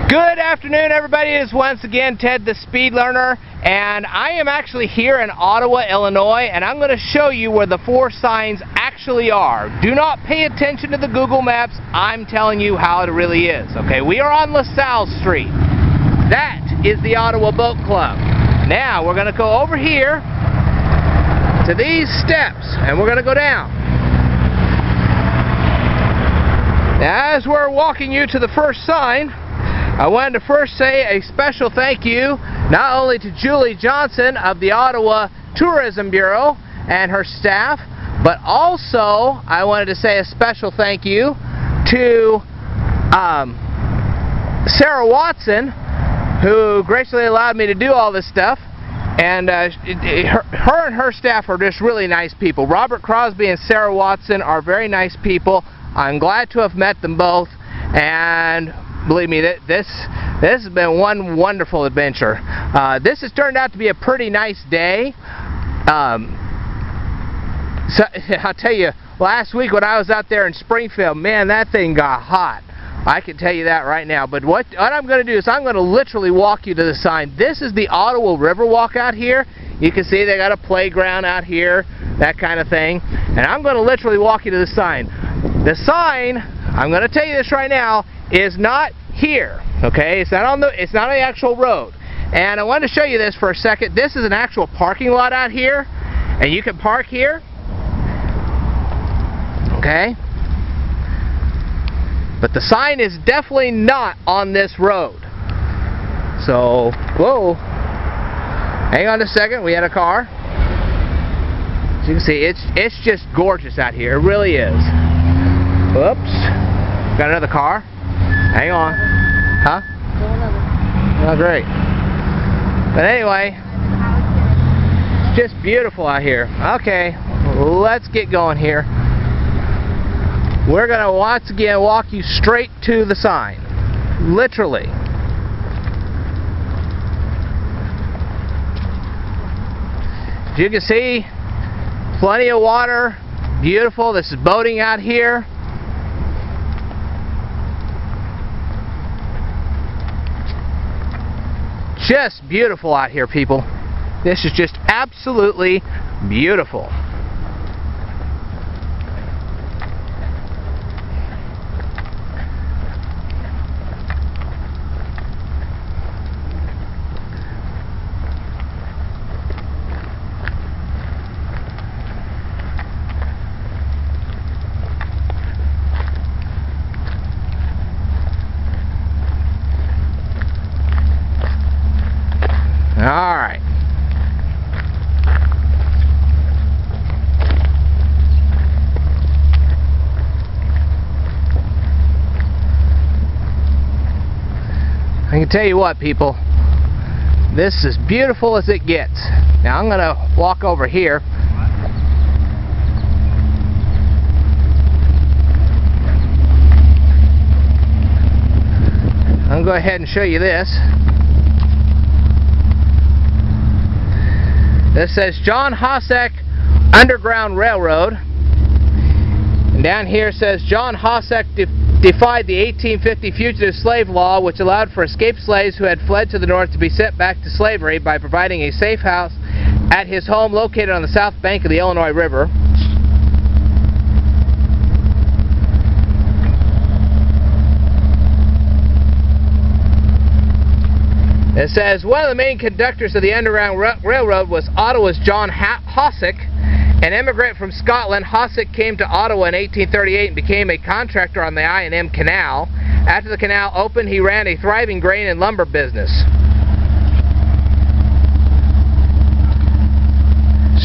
Good afternoon, everybody. It is once again Ted the Speed Learner, and I am actually here in Ottawa, Illinois, and I'm going to show you where the 4 signs actually are. Do not pay attention to the Google Maps. I'm telling you how it really is. Okay, we are on LaSalle Street. That is the Ottawa Boat Club. Now we're going to go over here to these steps, and we're going to go down. Now, as we're walking you to the first sign, I wanted to first say a special thank you not only to Julie Johnson of the Ottawa Tourism Bureau and her staff, but also I wanted to say a special thank you to Sarah Watson, who graciously allowed me to do all this stuff. And her and her staff are just really nice people. Robert Crosby and Sarah Watson are very nice people. I'm glad to have met them both, and believe me, this has been one wonderful adventure. This has turned out to be a pretty nice day. So I'll tell you, last week when I was out there in Springfield, man, that thing got hot. I can tell you that right now. But what I'm going to do is I'm going to literally walk you to the sign. This is the Ottawa Riverwalk out here. You can see they got a playground out here, that kind of thing. And I'm going to literally walk you to the sign. The sign, I'm going to tell you this right now, is not here. Okay, it's not on the the actual road. And I wanted to show you this for a second. This is an actual parking lot out here, and you can park here. Okay. But the sign is definitely not on this road. So, whoa. Hang on a second, we had a car. As you can see, it's just gorgeous out here. It really is. Whoops. Got another car. Hang on. Huh? Oh, great. But anyway, it's just beautiful out here. Okay, let's get going here. We're going to once again walk you straight to the sign. Literally. As you can see, plenty of water. Beautiful. This is boating out here. Just beautiful out here, people. This is just absolutely beautiful. Alright. I can tell you what, people, this is as beautiful as it gets. Now I'm going to walk over here. I'm going to go ahead and show you this. This says John Hossack Underground Railroad. And down here says John Hossack defied the 1850 Fugitive Slave Law, which allowed for escaped slaves who had fled to the north to be sent back to slavery by providing a safe house at his home located on the south bank of the Illinois River. It says, one of the main conductors of the Underground Railroad was Ottawa's John Hossack, an immigrant from Scotland. Hossack came to Ottawa in 1838 and became a contractor on the I&M Canal. After the canal opened, he ran a thriving grain and lumber business.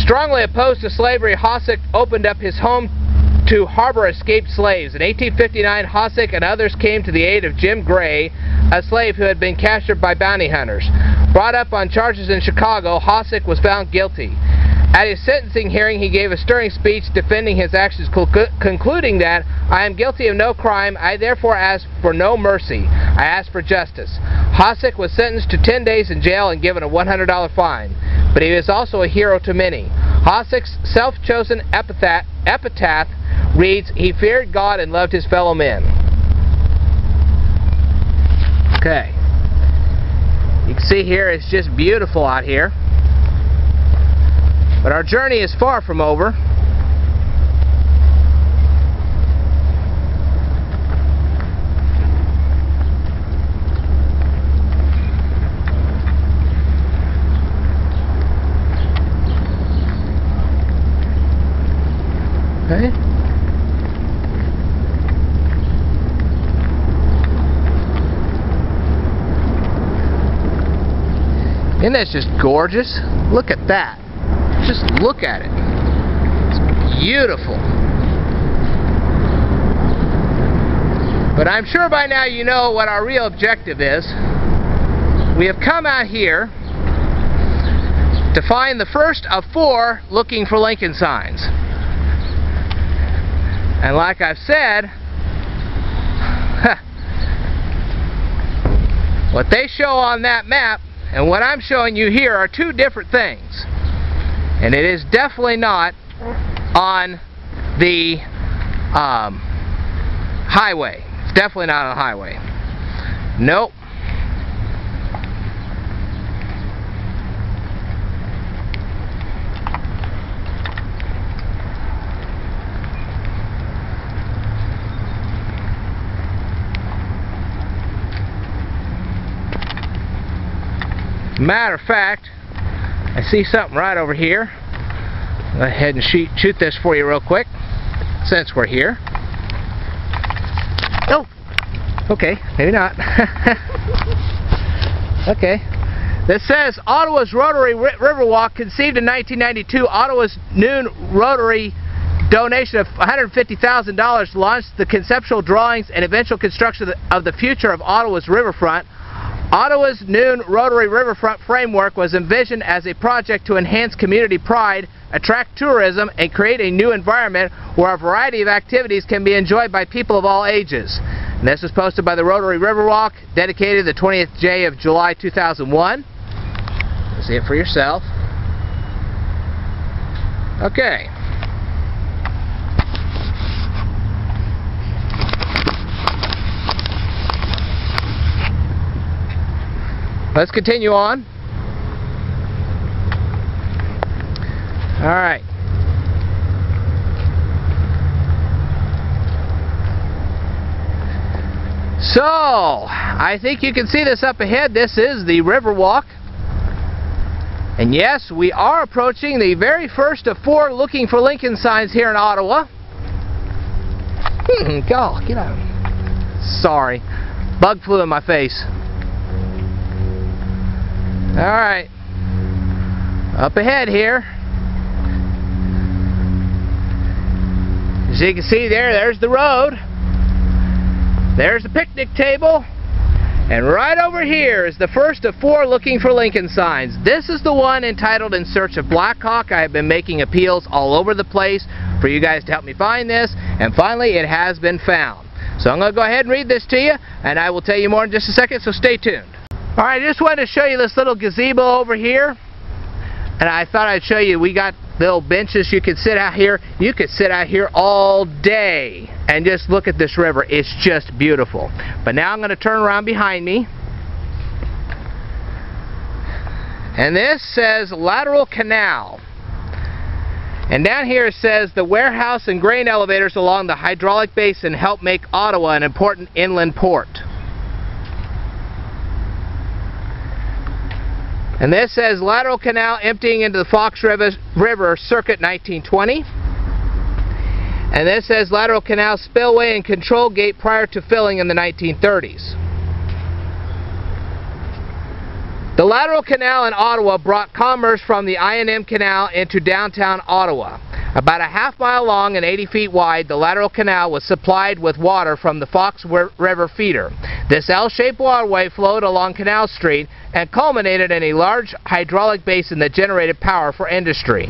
Strongly opposed to slavery, Hossack opened up his home to harbor escaped slaves. In 1859, Hossack and others came to the aid of Jim Gray, a slave who had been captured by bounty hunters. Brought up on charges in Chicago, Hossack was found guilty. At his sentencing hearing, he gave a stirring speech defending his actions, concluding that, "I am guilty of no crime. I therefore ask for no mercy. I ask for justice." Hossack was sentenced to 10 days in jail and given a $100 fine. But he was also a hero to many. Hossack's self-chosen epitaph reads, "He feared God and loved his fellow men." Okay. You can see here it's just beautiful out here. But our journey is far from over. Okay. Isn't that just gorgeous? Look at that. Just look at it. It's beautiful. But I'm sure by now you know what our real objective is. We have come out here to find the first of 4 looking for Lincoln signs. And like I've said, what they show on that map and what I'm showing you here are 2 different things. And it is definitely not on the highway. It's definitely not on the highway. Nope. Matter of fact, I see something right over here. Go ahead and shoot this for you real quick, since we're here. Oh, okay, maybe not. Okay. This says Ottawa's Rotary Riverwalk, conceived in 1992. Ottawa's noon Rotary donation of $150,000 launched the conceptual drawings and eventual construction of the future of Ottawa's riverfront. Ottawa's noon Rotary Riverfront framework was envisioned as a project to enhance community pride, attract tourism, and create a new environment where a variety of activities can be enjoyed by people of all ages. And this was posted by the Rotary Riverwalk, dedicated the 20th day of July 2001. See it for yourself. Okay. Let's continue on. All right. So, I think you can see this up ahead. This is the Riverwalk. And yes, we are approaching the very first of 4 looking for Lincoln signs here in Ottawa. Go, get out. Sorry. Bug flew in my face. Alright, up ahead here, as you can see there's the road, there's the picnic table, and right over here is the first of 4 looking for Lincoln signs. This is the one entitled In Search of Black Hawk. I have been making appeals all over the place for you guys to help me find this, and finally it has been found. So I'm going to go ahead and read this to you, and I will tell you more in just a second, so stay tuned. Alright, I just wanted to show you this little gazebo over here, and I thought I'd show you, we got little benches you could sit out here. You could sit out here all day and just look at this river. It's just beautiful. But now I'm going to turn around behind me, and this says Lateral Canal. And down here it says the warehouse and grain elevators along the hydraulic basin help make Ottawa an important inland port. And this says Lateral Canal emptying into the Fox River circuit 1920. And this says Lateral Canal spillway and control gate prior to filling in the 1930s. The Lateral Canal in Ottawa brought commerce from the I&M Canal into downtown Ottawa. About a half-mile long and 80 feet wide, the Lateral Canal was supplied with water from the Fox River feeder. This L-shaped waterway flowed along Canal Street and culminated in a large hydraulic basin that generated power for industry.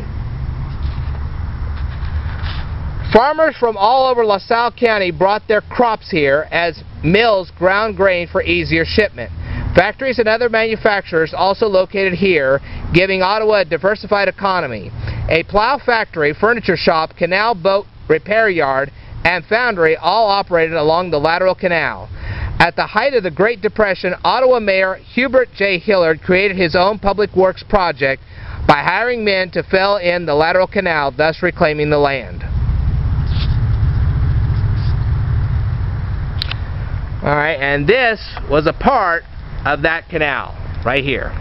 Farmers from all over LaSalle County brought their crops here as mills ground grain for easier shipment. Factories and other manufacturers also located here, giving Ottawa a diversified economy. A plow factory, furniture shop, canal boat repair yard, and foundry all operated along the Lateral Canal. At the height of the Great Depression, Ottawa Mayor Hubert J. Hillard created his own public works project by hiring men to fill in the lateral canal, thus reclaiming the land. Alright, and this was a part of that canal, right here.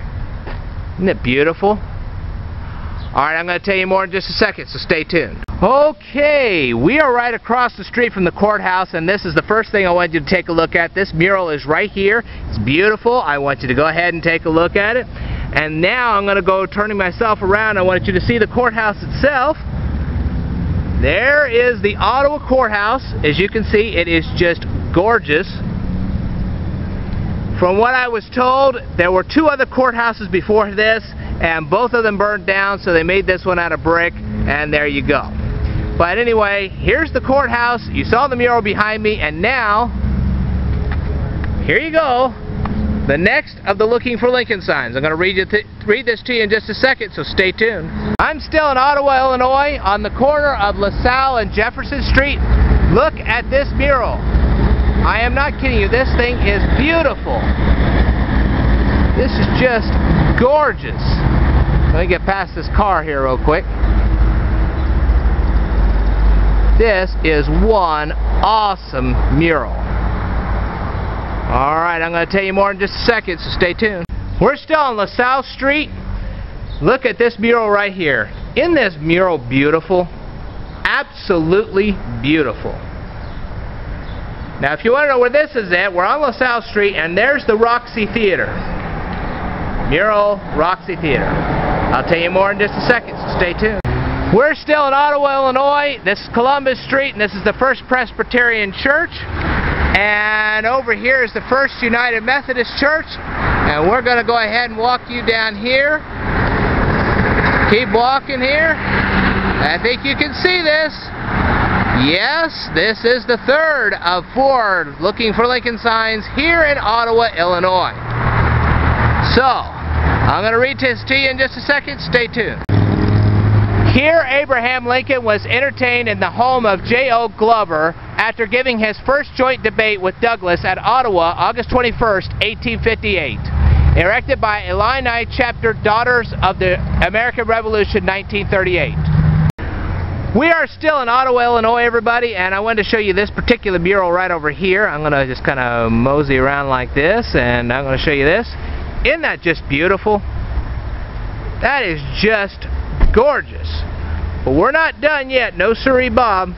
Isn't it beautiful? Alright, I'm going to tell you more in just a second, so stay tuned. Okay, we are right across the street from the courthouse, and this is the first thing I want you to take a look at. This mural is right here. It's beautiful. I want you to go ahead and take a look at it. And now I'm going to go turning myself around. I want you to see the courthouse itself. There is the Ottawa courthouse. As you can see, it is just gorgeous. From what I was told, there were two other courthouses before this, and both of them burned down, so they made this one out of brick, and there you go. But anyway, here's the courthouse. You saw the mural behind me, and now, here you go, the next of the Looking for Lincoln signs. I'm going to read this to you in just a second, so stay tuned. I'm still in Ottawa, Illinois, on the corner of LaSalle and Jefferson Street. Look at this mural. I am not kidding you, this thing is beautiful. This is just gorgeous. Let me get past this car here real quick. This is one awesome mural. Alright, I'm going to tell you more in just a second, so stay tuned. We're still on LaSalle Street. Look at this mural right here. Isn't this mural beautiful? Absolutely beautiful. Now, if you want to know where this is at, we're on LaSalle Street, and there's the Roxy Theater. Mural, Roxy Theater. I'll tell you more in just a second, so stay tuned. We're still in Ottawa, Illinois. This is Columbus Street, and this is the First Presbyterian Church. And over here is the First United Methodist Church. And we're going to go ahead and walk you down here. Keep walking here. I think you can see this. Yes, this is the third of 4 Looking for Lincoln signs here in Ottawa, Illinois. So, I'm going to read this to you in just a second. Stay tuned. Here, Abraham Lincoln was entertained in the home of J.O. Glover after giving his first joint debate with Douglas at Ottawa, August 21st, 1858. Erected by Illini Chapter Daughters of the American Revolution, 1938. We are still in Ottawa, Illinois, everybody, and I wanted to show you this particular mural right over here. I'm going to just kind of mosey around like this, and I'm going to show you this. Isn't that just beautiful? That is just gorgeous. But we're not done yet. No siree, Bob.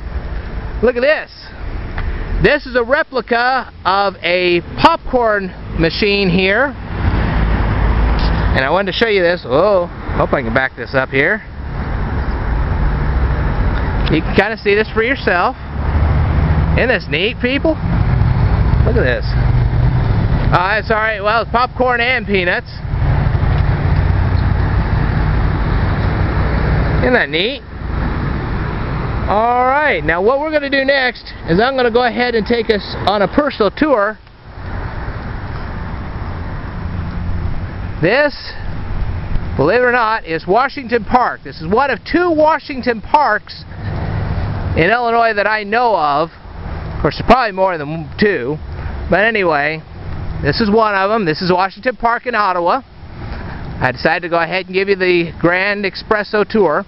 Look at this. This is a replica of a popcorn machine here. And I wanted to show you this. Oh, hope I can back this up here. You can kind of see this for yourself. Isn't this neat, people? Look at this. It's alright. Well, it's popcorn and peanuts. Isn't that neat? Alright, now what we're going to do next is I'm going to go ahead and take us on a personal tour. This, believe it or not, is Washington Park. This is one of 2 Washington Parks in Illinois that I know of. Of course, there's probably more than 2. But anyway, this is one of them. This is Washington Park in Ottawa. I decided to go ahead and give you the Grand Espresso tour.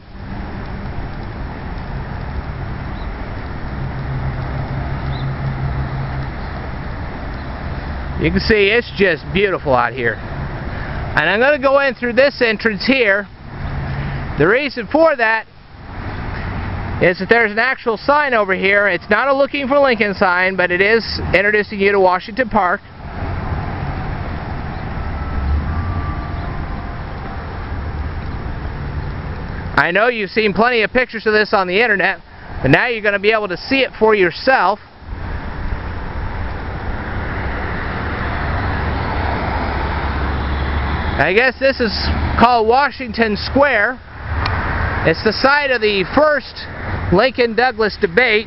You can see it's just beautiful out here. And I'm going to go in through this entrance here. The reason for that is that there's an actual sign over here. It's not a Looking for Lincoln sign, but it is introducing you to Washington Park. I know you've seen plenty of pictures of this on the internet, but now you're going to be able to see it for yourself. I guess this is called Washington Square. It's the site of the first Lincoln-Douglas debate.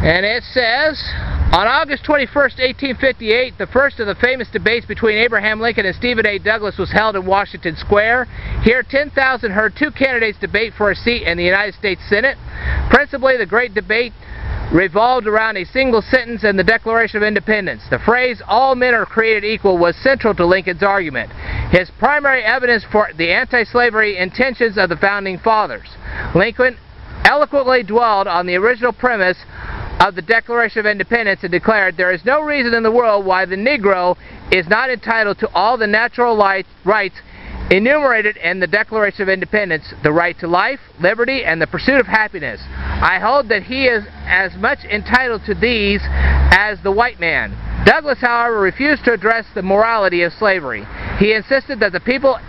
And it says, on August 21st, 1858, the first of the famous debates between Abraham Lincoln and Stephen A. Douglas was held in Washington Square. Here, 10,000 heard 2 candidates debate for a seat in the United States Senate. Principally, the great debate revolved around a single sentence in the Declaration of Independence. The phrase, "all men are created equal," was central to Lincoln's argument, his primary evidence for the anti-slavery intentions of the Founding Fathers. Lincoln eloquently dwelled on the original premise of the Declaration of Independence and declared, "There is no reason in the world why the Negro is not entitled to all the natural rights enumerated in the Declaration of Independence, the right to life, liberty, and the pursuit of happiness. I hold that he is as much entitled to these as the white man." Douglas, however, refused to address the morality of slavery. He insisted that the people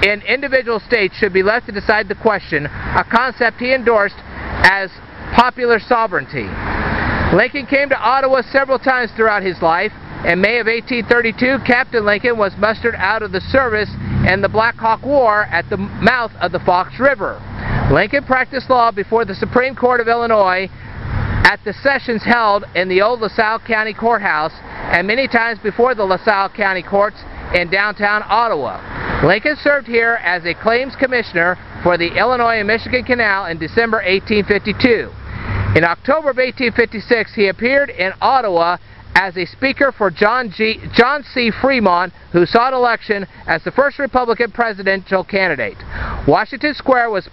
in individual states should be left to decide the question, a concept he endorsed as popular sovereignty. Lincoln came to Ottawa several times throughout his life. In May of 1832, Captain Lincoln was mustered out of the service in the Black Hawk War at the mouth of the Fox River. Lincoln practiced law before the Supreme Court of Illinois at the sessions held in the old LaSalle County Courthouse and many times before the LaSalle County Courts in downtown Ottawa. Lincoln served here as a claims commissioner for the Illinois and Michigan Canal in December 1852. In October of 1856, he appeared in Ottawa as a speaker for John C. Fremont, who sought election as the first Republican presidential candidate. Washington Square was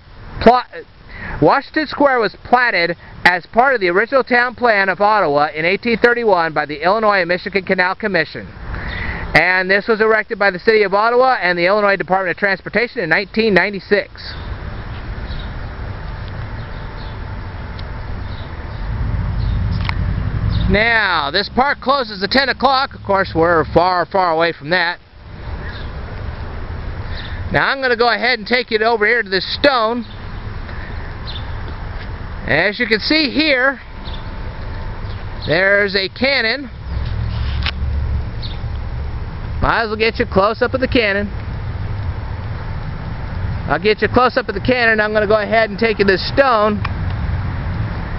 platted as part of the original town plan of Ottawa in 1831 by the Illinois and Michigan Canal Commission. And this was erected by the City of Ottawa and the Illinois Department of Transportation in 1996. Now, this park closes at 10 o'clock. Of course, we're far, far away from that. Now, I'm going to go ahead and take you over here to this stone. As you can see here, there's a cannon. Might as well get you close up of the cannon. I'll get you close up of the cannon. I'm going to go ahead and take you to this stone.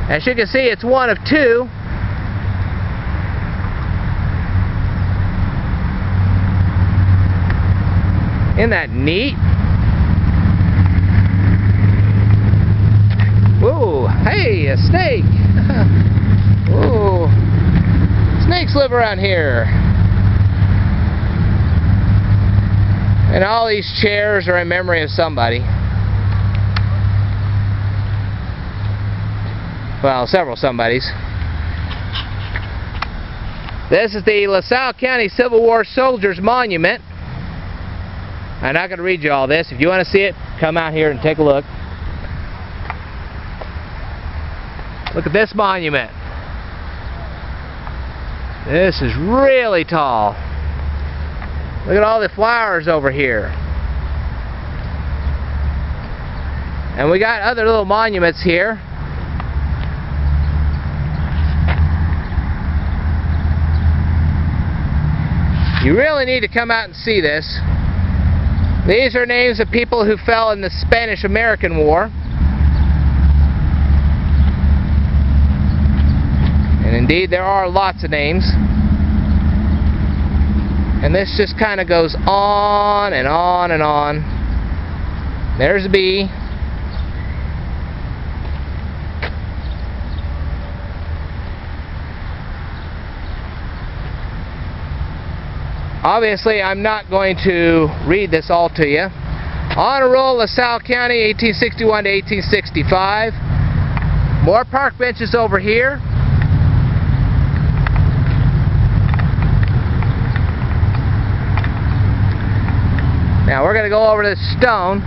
As you can see, it's one of two. Isn't that neat? Whoa, hey, a snake! Whoa, snakes live around here. And all these chairs are in memory of somebody. Well, several somebodies. This is the LaSalle County Civil War Soldiers Monument. I'm not going to read you all this. If you want to see it, come out here and take a look. Look at this monument. This is really tall. Look at all the flowers over here. And we got other little monuments here. You really need to come out and see this. These are names of people who fell in the Spanish-American War. And indeed, there are lots of names. And this just kind of goes on and on and on. There's a bee. Obviously, I'm not going to read this all to you. Honor Roll, LaSalle County, 1861 to 1865. More park benches over here. Now we're going to go over to this stone.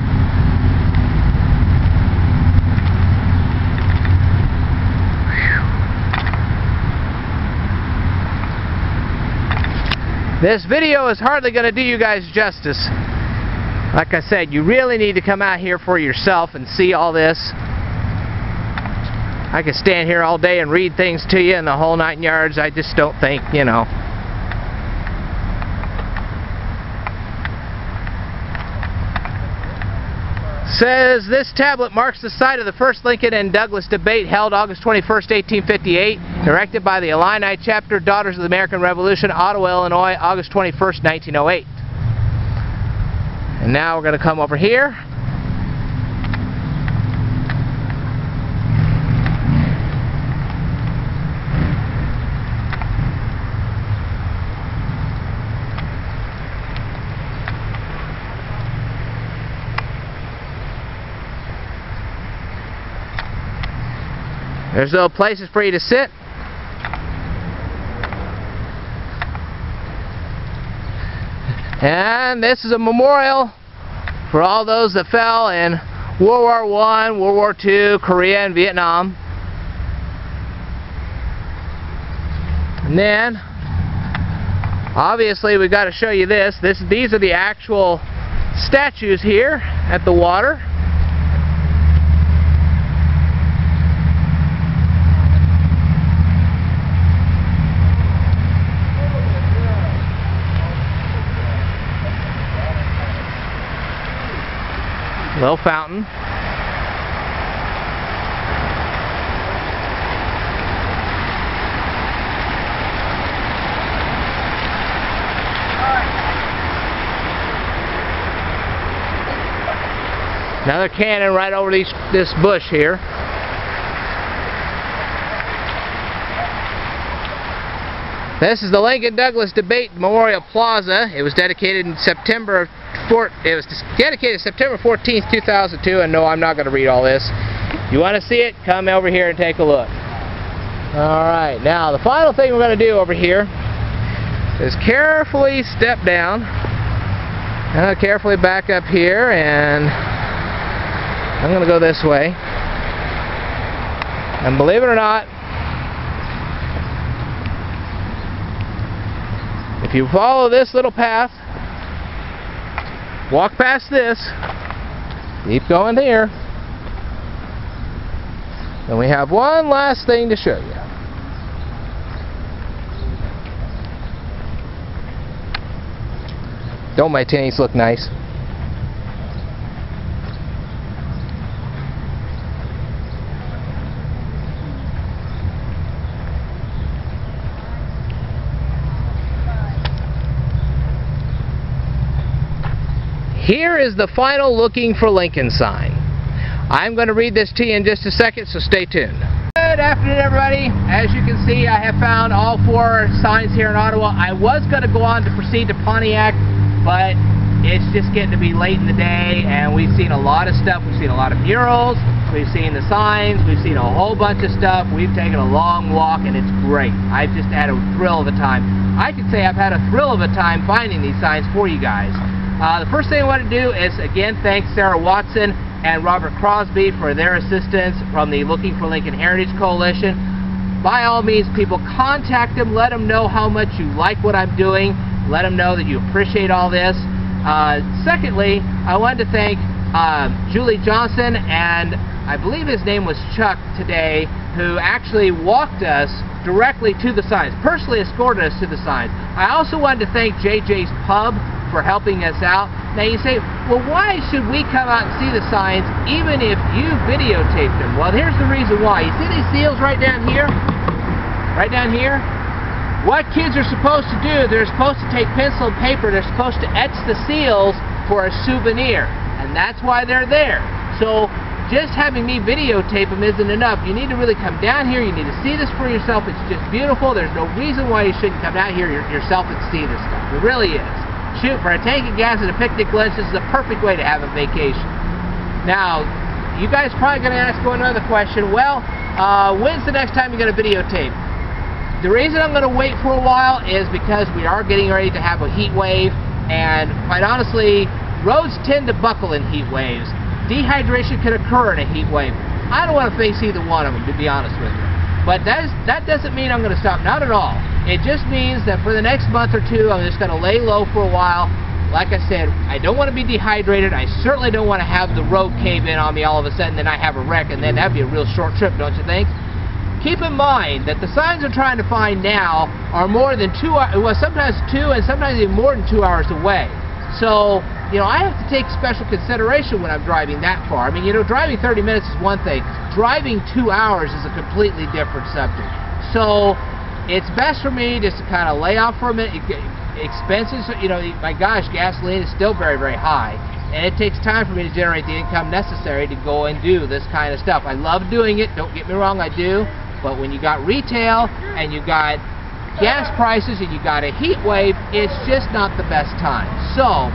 This video is hardly going to do you guys justice. Like I said, you really need to come out here for yourself and see all this. I could stand here all day and read things to you and the whole 9 yards. I just don't think, you know. Says this tablet marks the site of the first Lincoln and Douglas debate held August 21st, 1858, erected by the Illini Chapter, Daughters of the American Revolution, Ottawa, Illinois, August 21st, 1908. And now we're going to come over here. There's little places for you to sit. And this is a memorial for all those that fell in World War I, World War II, Korea, and Vietnam. And then, obviously, we've got to show you this. These are the actual statues here at the water. Little fountain. Another cannon right over this bush here. This is the Lincoln Douglas Debate Memorial Plaza. It was dedicated in September 14th, 2002, and no, I'm not going to read all this. If you want to see it, come over here and take a look. Alright, now the final thing we're going to do over here is carefully step down, carefully back up here, and I'm going to go this way. And believe it or not, if you follow this little path, walk past this, keep going here, and we have one last thing to show you. Don't my tinnies look nice? Here is the final Looking for Lincoln sign. I'm going to read this to you in just a second, so stay tuned. Good afternoon, everybody. As you can see, I have found all 4 signs here in Ottawa. I was going to go on to proceed to Pontiac, but it's just getting to be late in the day, and we've seen a lot of stuff. We've seen a lot of murals, we've seen the signs, we've seen a whole bunch of stuff. We've taken a long walk, and it's great. I've just had a thrill of a time. I could say I've had a thrill of a time finding these signs for you guys. The first thing I want to do is, again, thank Sarah Watson and Robert Crosby for their assistance from the Looking for Lincoln Heritage Coalition. By all means, people, contact them, let them know how much you like what I'm doing, let them know that you appreciate all this. Secondly, I wanted to thank Julie Johnson, and I believe his name was Chuck today, who actually walked us directly to the signs, personally escorted us to the signs. I also wanted to thank JJ's Pub for helping us out. Now you say, well, why should we come out and see the signs even if you videotape them? Well, here's the reason why. You see these seals right down here? Right down here? What kids are supposed to do, they're supposed to take pencil and paper, they're supposed to etch the seals for a souvenir. And that's why they're there. So just having me videotape them isn't enough. You need to really come down here. You need to see this for yourself. It's just beautiful. There's no reason why you shouldn't come down here yourself and see this stuff. It really is. Shoot, for a tank of gas and a picnic lunch, this is a perfect way to have a vacation. Now, you guys are probably going to ask another question. Well, when's the next time you're going to videotape? The reason I'm going to wait for a while is because we are getting ready to have a heat wave, and quite honestly, roads tend to buckle in heat waves. Dehydration can occur in a heat wave. I don't want to face either one of them, to be honest with you. But that doesn't mean I'm going to stop. Not at all. It just means that for the next month or two, I'm just going to lay low for a while. Like I said, I don't want to be dehydrated. I certainly don't want to have the road cave in on me all of a sudden, then I have a wreck, and then that'd be a real short trip, don't you think? Keep in mind that the signs I'm trying to find now are more than 2 hours, well, sometimes 2 and sometimes even more than 2 hours away. So, you know, I have to take special consideration when I'm driving that far. I mean, you know, driving 30 minutes is one thing. Driving 2 hours is a completely different subject. So, it's best for me just to kind of lay off for a minute. Expenses, you know, my gosh, gasoline is still very, very high. And it takes time for me to generate the income necessary to go and do this kind of stuff. I love doing it, don't get me wrong, I do. But when you got retail, and you got gas prices, and you got a heat wave, it's just not the best time. So,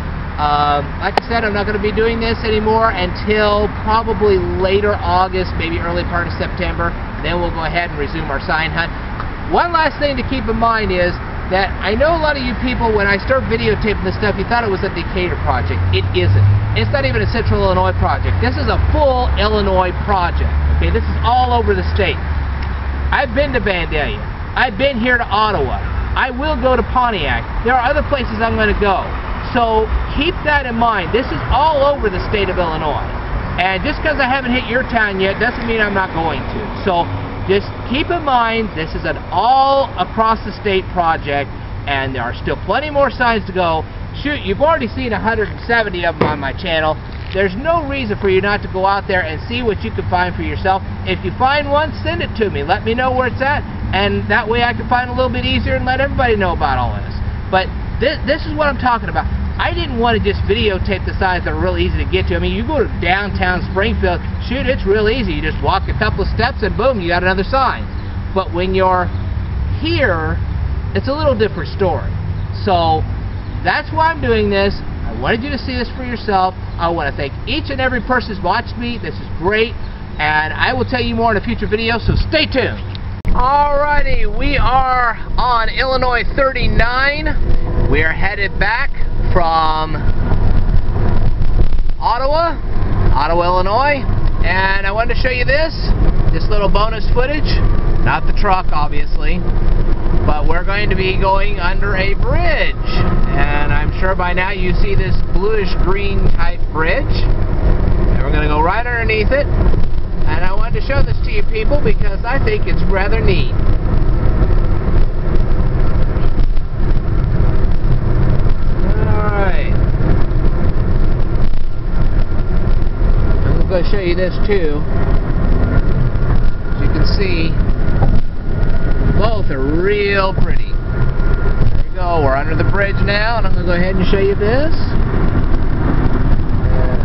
like I said, I'm not going to be doing this anymore until probably later August, maybe early part of September. then we'll go ahead and resume our sign hunt. One last thing to keep in mind is that I know a lot of you people, when I start videotaping this stuff, you thought it was a Decatur project. It isn't. It's not even a Central Illinois project. This is a full Illinois project. Okay, this is all over the state. I've been to Vandalia. I've been here to Ottawa. I will go to Pontiac. There are other places I'm going to go. So keep that in mind. This is all over the state of Illinois. And just because I haven't hit your town yet doesn't mean I'm not going to. So just keep in mind, this is an all across the state project, and there are still plenty more signs to go. Shoot, you've already seen 170 of them on my channel. There's no reason for you not to go out there and see what you can find for yourself. If you find one, send it to me. Let me know where it's at, and that way I can find a little bit easier and let everybody know about all this. But this is what I'm talking about. I didn't want to just videotape the signs that are real easy to get to. I mean, you go to downtown Springfield, shoot, it's real easy. You just walk a couple of steps and boom, you got another sign. But when you're here, it's a little different story. So that's why I'm doing this. I wanted you to see this for yourself. I want to thank each and every person who's watched me. This is great. And I will tell you more in a future video, so stay tuned. Alrighty, we are on Illinois 39. We are headed back from Ottawa, Illinois, and I wanted to show you this little bonus footage. Not the truck, obviously, but we're going to be going under a bridge, and I'm sure by now you see this bluish-green type bridge, and we're going to go right underneath it, and I wanted to show this to you people because I think it's rather neat. I'm going to show you this too. As you can see, both are real pretty. There we go, we're under the bridge now, and I'm going to go ahead and show you this.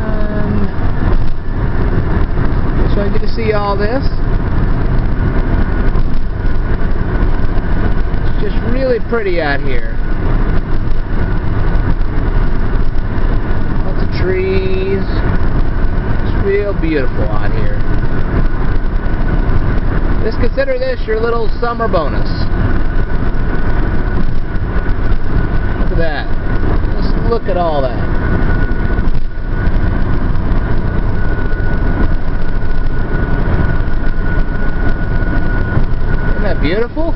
And so I get to see all this. It's just really pretty out here. Lots of trees. Real beautiful out here. Just consider this your little summer bonus. Look at that. Just look at all that. Isn't that beautiful?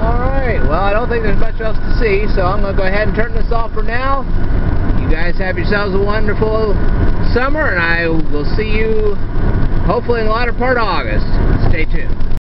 Alright, well I don't think there's much else to see, so I'm going to go ahead and turn this off for now. You guys have yourselves a wonderful summer, and I will see you hopefully in the latter part of August. Stay tuned.